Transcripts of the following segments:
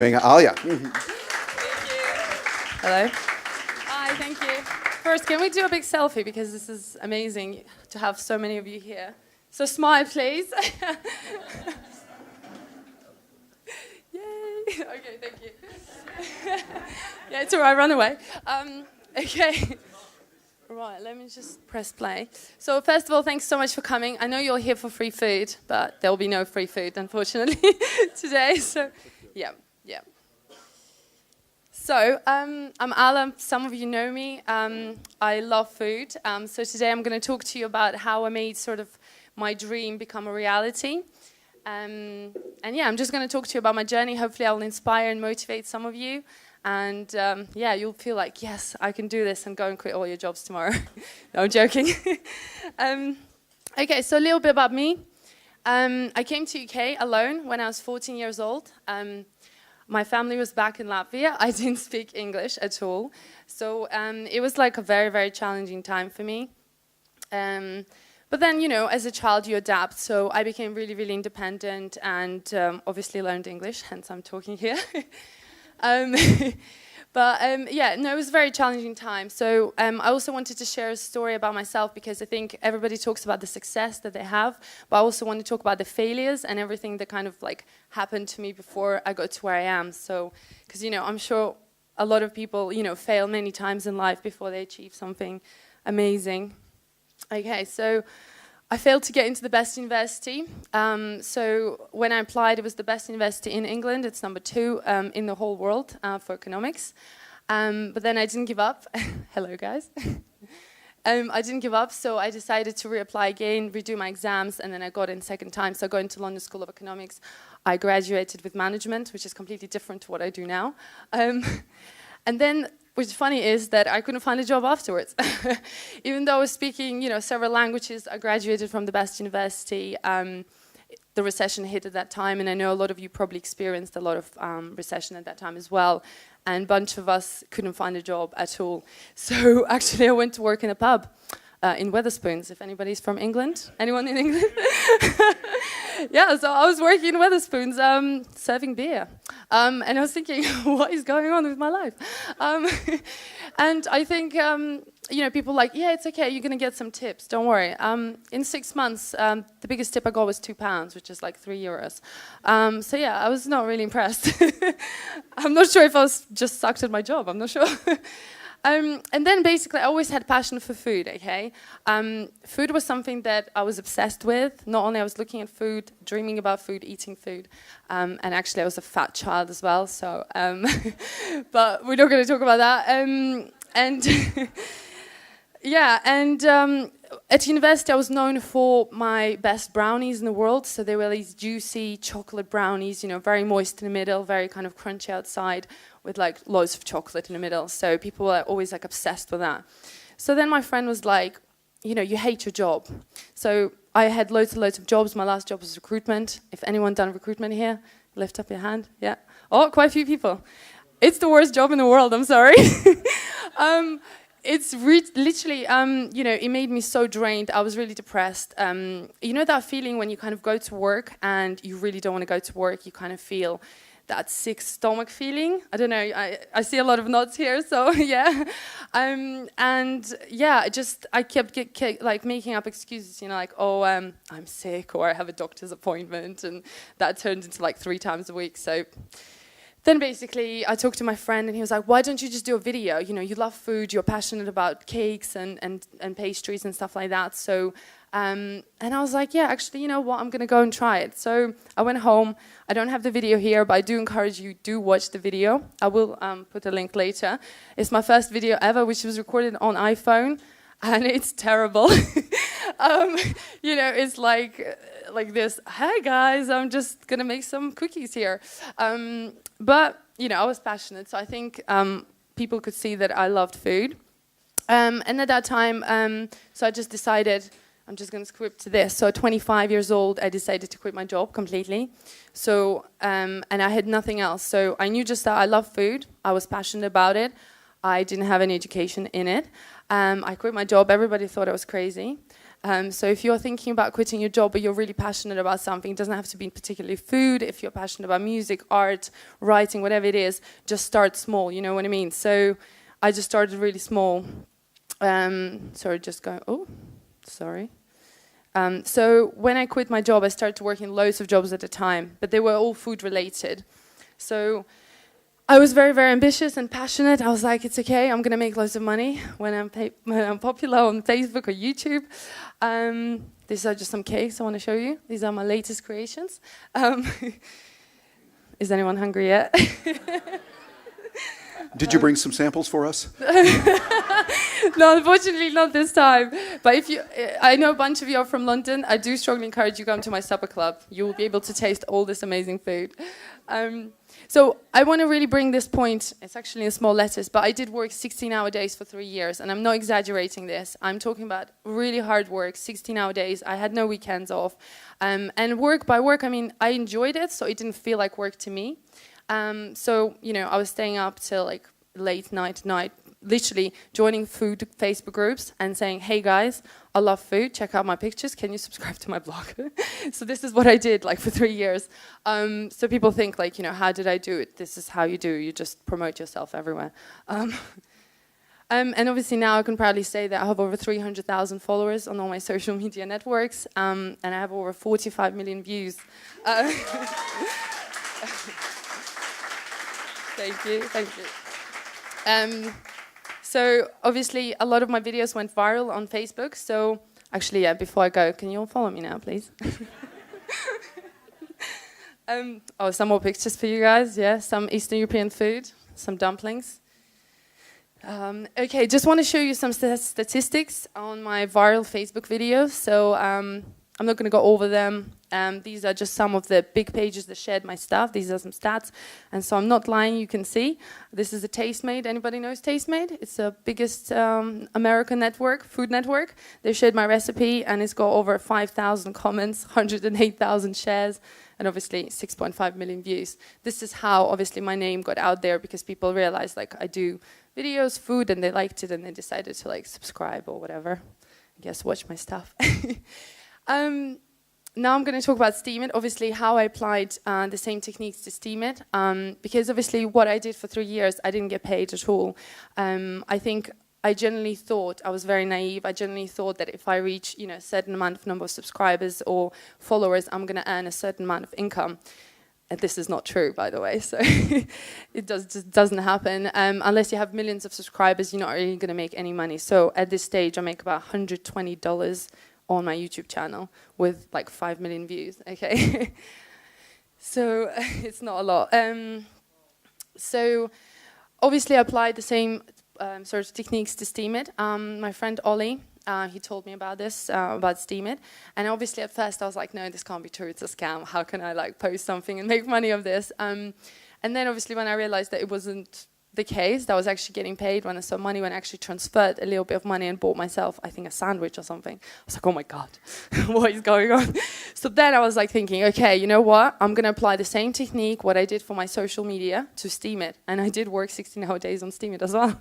Venga, Alla. Hello. Hi, thank you. First, can we do a big selfie because this is amazing to have so many of you here. So smile, please. Yay. Okay, thank you. Yeah, it's all right, run away. Okay. Right, let me just press play. So first of all, thanks so much for coming. I know you're here for free food, but there will be no free food, unfortunately, today. So, yeah. So, I'm Alla. Some of you know me. I love food. So today I'm going to talk to you about how I made sort of my dream become a reality. And yeah, I'm just going to talk to you about my journey. Hopefully I'll inspire and motivate some of you. And yeah, you'll feel like, yes, I can do this and go and quit all your jobs tomorrow. No, I'm joking. Okay, so a little bit about me. I came to UK alone when I was 14 years old. My family was back in Latvia. I didn't speak English at all. So it was like a very, very challenging time for me. But then, you know, as a child, you adapt. So I became really, really independent and obviously learned English, hence I'm talking here. Yeah, no, it was a very challenging time. So I also wanted to share a story about myself because I think everybody talks about the success that they have, but I also want to talk about the failures and everything that kind of like happened to me before I got to where I am. So, because, you know, I'm sure a lot of people, you know, fail many times in life before they achieve something amazing. Okay, so I failed to get into the best university. So when I applied, it was the best university in England. It's number 2 in the whole world for economics. But then I didn't give up. Hello, guys. I didn't give up, so I decided to reapply again, redo my exams, and then I got in second time. So I got into London School of Economics. I graduated with management, which is completely different to what I do now. And then what's funny is that I couldn't find a job afterwards. Even though I was speaking, you know, several languages, I graduated from the best university. The recession hit at that time, and I know a lot of you probably experienced a lot of recession at that time as well. And a bunch of us couldn't find a job at all. So actually I went to work in a pub in Wetherspoons, if anybody's from England. Anyone in England? Yeah, so I was working in Wetherspoons, serving beer. And I was thinking, what is going on with my life? And I think, you know, people are like, yeah, it's okay, you're going to get some tips, don't worry. In 6 months, the biggest tip I got was £2, which is like €3. So yeah, I was not really impressed. I'm not sure if I was just sucked at my job, I'm not sure. And then basically I always had passion for food, okay? Food was something that I was obsessed with. Not only I was looking at food, dreaming about food, eating food, and actually I was a fat child as well, so, but we're not going to talk about that. And yeah, and at university I was known for my best brownies in the world, so they were these juicy chocolate brownies, you know, very moist in the middle, very kind of crunchy outside, with like loads of chocolate in the middle. So people were always like obsessed with that. So then my friend was like, you know, you hate your job. So I had loads and loads of jobs. My last job was recruitment. If anyone done recruitment here, lift up your hand. Yeah. Oh, quite a few people. It's the worst job in the world, I'm sorry. It's literally, you know, it made me so drained. I was really depressed. You know that feeling when you kind of go to work and you really don't want to go to work, you kind of feel that sick stomach feeling. I don't know, I see a lot of nods here, so yeah. And yeah, I kept like making up excuses, you know, like, oh, I'm sick, or I have a doctor's appointment, and that turned into like 3 times a week, so. Then basically I talked to my friend and he was like, why don't you just do a video? You know, you love food, you're passionate about cakes and pastries and stuff like that. So, and I was like, yeah, actually, you know what, I'm going to go and try it. So I went home. I don't have the video here, but I do encourage you to watch the video. I will put a link later. It's my first video ever, which was recorded on iPhone. And it's terrible. You know, it's like this, hey guys, I'm just going to make some cookies here. But, you know, I was passionate, so I think people could see that I loved food. And at that time, so I just decided, I'm just going to script to this. So at 25 years old, I decided to quit my job completely. So, and I had nothing else. So I knew just that I love food. I was passionate about it. I didn't have any education in it. I quit my job. Everybody thought I was crazy. So if you're thinking about quitting your job, but you're really passionate about something, it doesn't have to be particularly food. If you're passionate about music, art, writing, whatever it is, just start small, you know what I mean? So I just started really small. Sorry, just going, oh, sorry. So when I quit my job, I started working loads of jobs at a time, but they were all food related. So I was very, very ambitious and passionate. I was like, it's okay, I'm gonna make loads of money when I'm popular on Facebook or YouTube. These are just some cakes I wanna show you. These are my latest creations. Is anyone hungry yet? Did you bring some samples for us? No, unfortunately not this time. But if you, I know a bunch of you are from London. I do strongly encourage you to come to my supper club. You will be able to taste all this amazing food. So I want to really bring this point. It's actually in small letters, but I did work 16-hour days for 3 years, and I'm not exaggerating this. I'm talking about really hard work, 16-hour days. I had no weekends off. And work by work, I mean, I enjoyed it, so it didn't feel like work to me. So, you know, I was staying up till like late night, literally joining food Facebook groups and saying, hey guys, I love food, check out my pictures, can you subscribe to my blog? So this is what I did like for 3 years. So people think like, you know, how did I do it? This is how you do, you just promote yourself everywhere. And obviously now I can proudly say that I have over 300,000 followers on all my social media networks, and I have over 45 million views. Thank you. So obviously a lot of my videos went viral on Facebook. So actually, yeah, before I go, can you all follow me now, please? Oh, some more pictures for you guys. Yeah, some Eastern European food, some dumplings. Okay, just want to show you some statistics on my viral Facebook videos. So I'm not going to go over them. These are just some of the big pages that shared my stuff. These are some stats. And so I'm not lying, you can see. This is a Tastemade. Anybody knows Tastemade? It's the biggest American network, food network. They shared my recipe and it's got over 5,000 comments, 108,000 shares, and obviously 6.5 million views. This is how obviously my name got out there because people realized like I do videos, food, and they liked it and they decided to like subscribe or whatever. I guess watch my stuff. Now I'm going to talk about Steemit, obviously how I applied the same techniques to Steemit, because obviously what I did for 3 years, I didn't get paid at all. I think I generally thought, I was very naive, I generally thought that if I reach, you know, a certain number of subscribers or followers, I'm going to earn a certain amount of income. And this is not true, by the way, so it just doesn't happen. Unless you have millions of subscribers, you're not really going to make any money. So at this stage, I make about $120 on my YouTube channel with like 5 million views, okay? So it's not a lot. So obviously I applied the same sort of techniques to Steemit. My friend Ollie, he told me about this, about Steemit. And obviously at first I was like, no, this can't be true, it's a scam. How can I like post something and make money of this? And then obviously when I realized that it wasn't the case, that I was actually getting paid, when I saw money, when I actually transferred a little bit of money and bought myself, I think, a sandwich or something. I was like, oh my God, what is going on? So then I was like thinking, okay, you know what? I'm going to apply the same technique, what I did for my social media, to Steemit. And I did work 16-hour days on Steemit as well.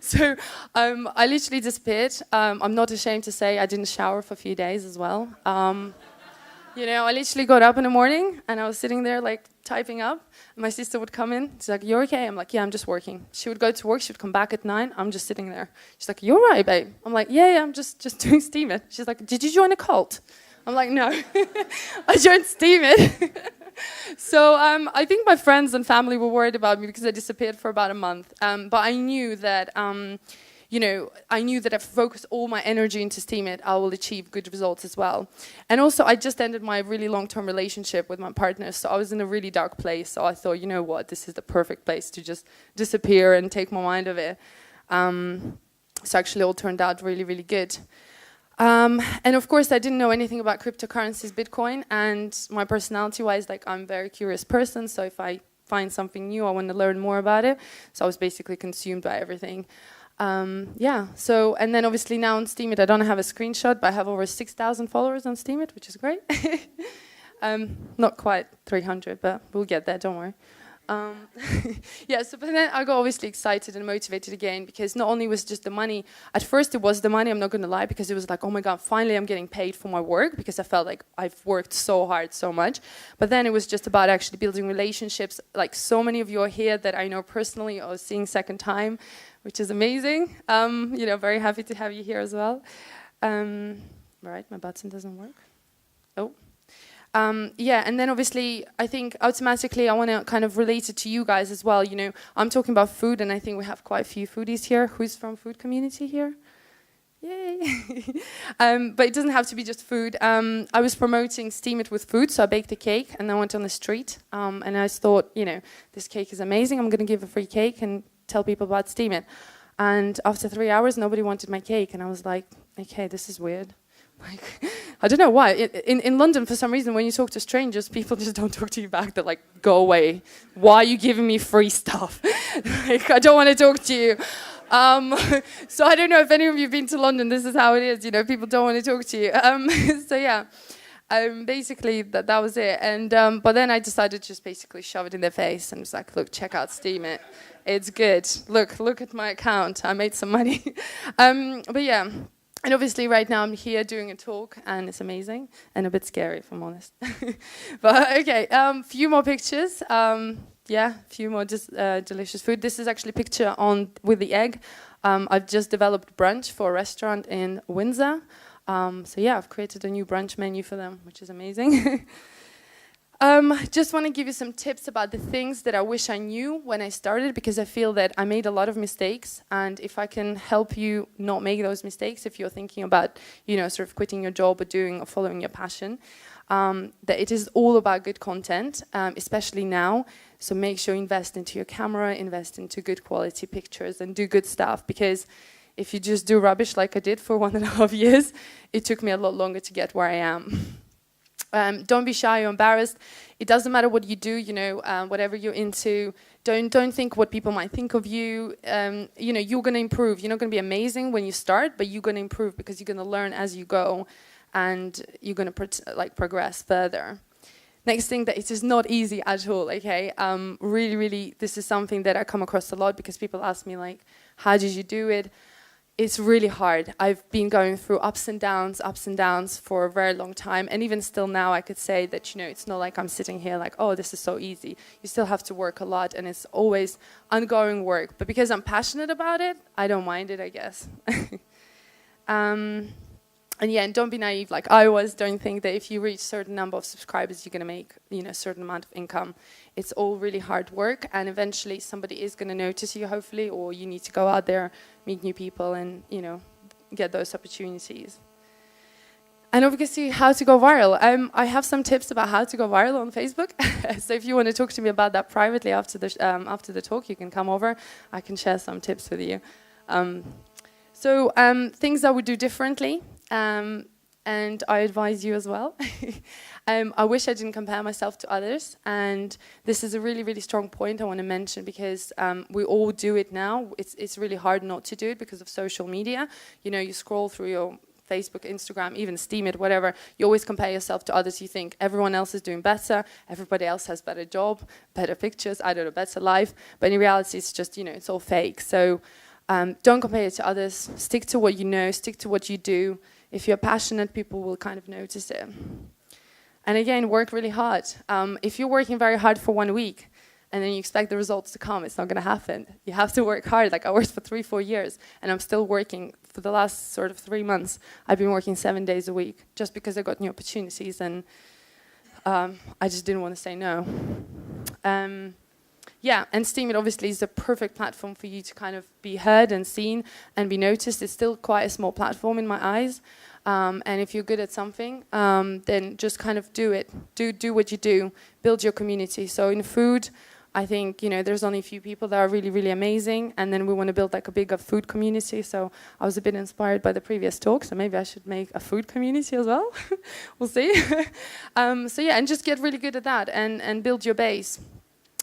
So I literally disappeared. I'm not ashamed to say I didn't shower for a few days as well. You know, I literally got up in the morning and I was sitting there like typing up. And my sister would come in. She's like, "You're okay?" I'm like, "Yeah, I'm just working." She would go to work. She would come back at 9. I'm just sitting there. She's like, "You're right, babe." I'm like, "Yeah, I'm just doing Steemit." She's like, "Did you join a cult?" I'm like, "No, I joined Steemit." So I think my friends and family were worried about me because I disappeared for about a month. But I knew that. You know, I knew that if I focus all my energy into Steemit, I will achieve good results as well. And also, I just ended my really long-term relationship with my partner, so I was in a really dark place. So I thought, you know what, this is the perfect place to just disappear and take my mind of it. So actually, it all turned out really, really good. And of course, I didn't know anything about cryptocurrencies, Bitcoin, and my personality-wise, like, I'm a very curious person. So if I find something new, I want to learn more about it. So I was basically consumed by everything. Yeah, so, and then obviously now on Steemit, I don't have a screenshot, but I have over 6,000 followers on Steemit, which is great. Not quite 300, but we'll get there, don't worry. Yeah, so but then I got obviously excited and motivated again because not only was just the money, at first it was the money, I'm not going to lie, because it was like, oh my God, finally I'm getting paid for my work because I felt like I've worked so hard, so much. But then it was just about actually building relationships. Like so many of you are here that I know personally or seeing second time, which is amazing. You know, very happy to have you here as well. Right, my button doesn't work. Oh. Yeah, and then obviously I think automatically I want to kind of relate it to you guys as well. You know, I'm talking about food, and I think we have quite a few foodies here. Who's from food community here? Yay! But it doesn't have to be just food. I was promoting Steemit with food, so I baked a cake and I went on the street. And I thought, you know, this cake is amazing. I'm going to give a free cake and tell people about Steemit. And after 3 hours, nobody wanted my cake, and I was like, okay, this is weird. Like, I don't know why. In London, for some reason, when you talk to strangers, people just don't talk to you back. They're like, go away. Why are you giving me free stuff? Like, I don't want to talk to you. So I don't know if any of you have been to London. This is how it is. You know, people don't want to talk to you. So yeah, basically that was it. And but then I decided to just basically shove it in their face and was like, look, check out Steemit. It's good. Look at my account. I made some money. But yeah. And obviously right now I'm here doing a talk and it's amazing and a bit scary if I'm honest. But okay, few more pictures. Yeah, few more just delicious food. This is actually a picture on with the egg. I've just developed brunch for a restaurant in Windsor. So yeah, I've created a new brunch menu for them, which is amazing. Just want to give you some tips about the things that I wish I knew when I started, because I feel that I made a lot of mistakes, and if I can help you not make those mistakes, if you're thinking about, you know, sort of quitting your job or doing or following your passion, that it is all about good content, especially now. So make sure you invest into your camera, invest into good quality pictures, and do good stuff, because if you just do rubbish like I did for 1.5 years, it took me a lot longer to get where I am. Don't be shy or embarrassed. It doesn't matter what you do, you know, whatever you're into. Don't think what people might think of you. You know, you're going to improve. You're not going to be amazing when you start, but you're going to improve because you're going to learn as you go, and you're going to progress further. Next thing, that it is not easy at all. Okay, really, this is something that I come across a lot because people ask me like, how did you do it? It's really hard. I've been going through ups and downs for a very long time. And even still now, I could say that, you know, it's not like I'm sitting here like, oh, this is so easy. You still have to work a lot, and it's always ongoing work. But because I'm passionate about it, I don't mind it, I guess. And yeah, and don't be naive like I was. Don't think that if you reach a certain number of subscribers, you're going to make, you know, a certain amount of income. It's all really hard work, and eventually somebody is going to notice you, hopefully, or you need to go out there, meet new people, and, you know, get those opportunities. And obviously, how to go viral. I have some tips about how to go viral on Facebook. So if you want to talk to me about that privately after the talk, you can come over. I can share some tips with you. So things I would do differently. And I advise you as well. I wish I didn't compare myself to others, and this is a really strong point I want to mention, because we all do it now. It's really hard not to do it because of social media. You know, you scroll through your Facebook, Instagram, even Steemit, whatever, you always compare yourself to others. You think everyone else is doing better, everybody else has better job, better pictures, I don't know, better life, but in reality it's just, you know, it's all fake. So don't compare it to others, stick to what you know, stick to what you do. If you're passionate, people will kind of notice it. And again, work really hard. If you're working very hard for 1 week and then you expect the results to come, it's not going to happen. You have to work hard. Like I worked for 3-4 years and I'm still working. For the last sort of 3 months, I've been working 7 days a week just because I got new opportunities, and I just didn't want to say no. Yeah, and Steemit obviously is a perfect platform for you to kind of be heard and seen and be noticed. It's still quite a small platform in my eyes. And if you're good at something, then just kind of do it. Do what you do. Build your community. So in food, I think, you know, there's only a few people that are really amazing. And then we want to build like a bigger food community. So I was a bit inspired by the previous talk. So maybe I should make a food community as well. We'll see. So yeah, and just get really good at that and build your base.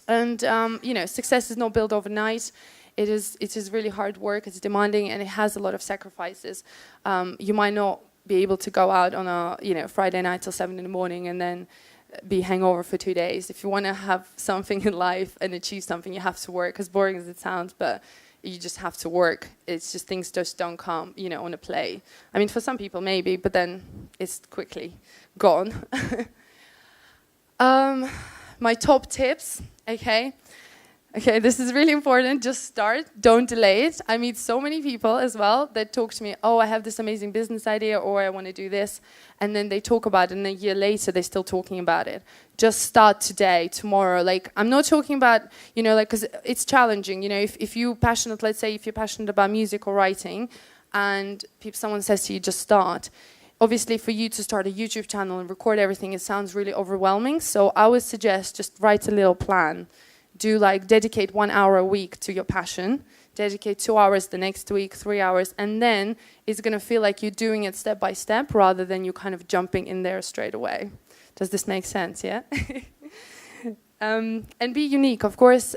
And, you know, success is not built overnight. It is really hard work, it's demanding, and it has a lot of sacrifices. You might not be able to go out on a, you know, Friday night till 7 in the morning and then be hangover for 2 days. If you want to have something in life and achieve something, you have to work, as boring as it sounds, but you just have to work. It's just things just don't come, you know, on a play. I mean, for some people maybe, but then it's quickly gone. My top tips, okay, this is really important. Just start, don't delay it. I meet so many people as well that talk to me, oh, I have this amazing business idea, or I want to do this, and then they talk about it, and a year later they're still talking about it. Just start today, tomorrow. Like, I'm not talking about, you know, like, because it's challenging, you know, if you're passionate, let's say if you're passionate about music or writing, and someone says to you, just start. Obviously, for you to start a YouTube channel and record everything, it sounds really overwhelming. So I would suggest just write a little plan. Do like dedicate 1 hour a week to your passion, dedicate 2 hours the next week, 3 hours, and then it's going to feel like you're doing it step by step rather than you kind of jumping in there straight away. Does this make sense? Yeah. And be unique. Of course,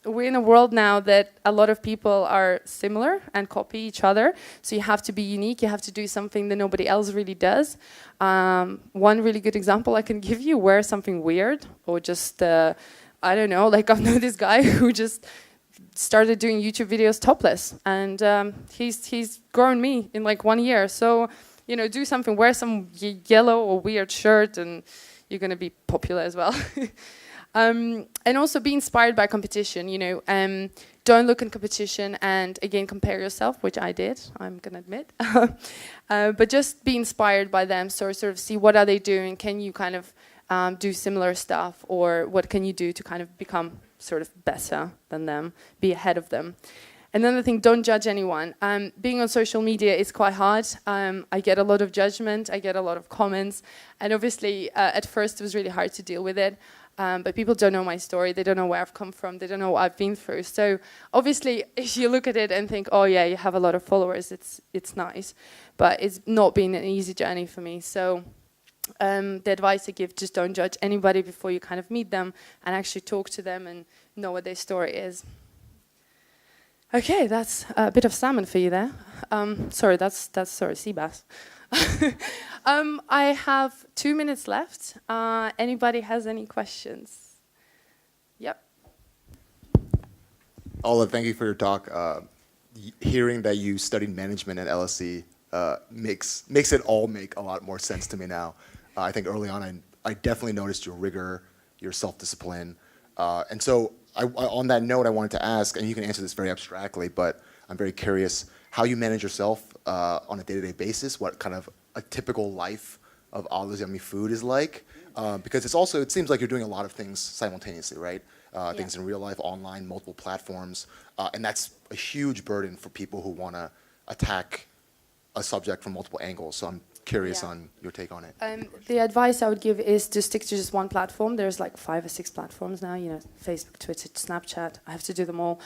we're in a world now that a lot of people are similar and copy each other. So you have to be unique. You have to do something that nobody else really does. One really good example I can give you: wear something weird, or just I don't know, like I know this guy who just started doing YouTube videos topless, and he's grown me in like 1 year. So, you know, do something, wear some yellow or weird shirt, and you're gonna be popular as well. And also be inspired by competition, you know. Don't look in competition and again compare yourself, which I did, I'm gonna admit. But just be inspired by them, so sort of see what are they doing, can you kind of do similar stuff, or what can you do to kind of become sort of better than them, be ahead of them. Another thing, don't judge anyone. Being on social media is quite hard. I get a lot of judgment, I get a lot of comments, and obviously at first it was really hard to deal with it. But people don't know my story, they don't know where I've come from, they don't know what I've been through. So obviously if you look at it and think, oh yeah, you have a lot of followers, it's nice. But it's not been an easy journey for me. So the advice I give, just don't judge anybody before you kind of meet them and actually talk to them and know what their story is. Okay, that's a bit of salmon for you there. Sorry, that's sea bass. I have 2 minutes left. Anybody has any questions? Yep. Alla, thank you for your talk. Hearing that you studied management at LSE makes it all make a lot more sense to me now. I think early on I definitely noticed your rigor, your self-discipline. And so on that note, I wanted to ask, and you can answer this very abstractly, but I'm very curious how you manage yourself on a day-to-day basis, what kind of a typical life of allasyummyfood is like. Because it seems like you're doing a lot of things simultaneously, right? Things in real life, online, multiple platforms. And that's a huge burden for people who want to attack a subject from multiple angles. So I'm curious on your take on it. The advice I would give is to stick to just one platform. There's like 5 or 6 platforms now, you know, Facebook, Twitter, Snapchat. I have to do them all.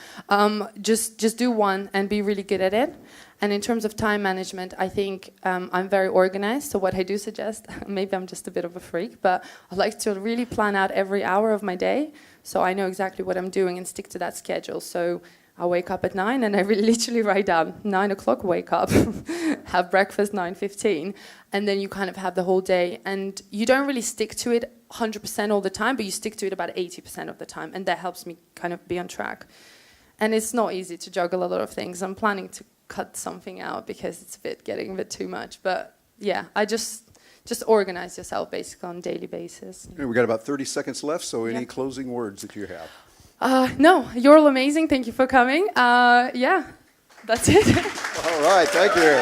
Just do one and be really good at it. And in terms of time management, I think I'm very organized. So what I do suggest, maybe I'm just a bit of a freak, but I like to really plan out every hour of my day, so I know exactly what I'm doing and stick to that schedule. So I wake up at 9 and I literally write down 9 o'clock, wake up, have breakfast 9:15, and then you kind of have the whole day. And you don't really stick to it 100% all the time, but you stick to it about 80% of the time, and that helps me kind of be on track. And it's not easy to juggle a lot of things. I'm planning to cut something out because it's getting a bit too much. But yeah, I just organize yourself basically on a daily basis. Okay, we got about 30 seconds left, so any closing words that you have? No, you're all amazing. Thank you for coming. Yeah, that's it. All right, thank you.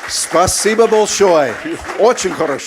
Спасибо большое. Очень хорошо.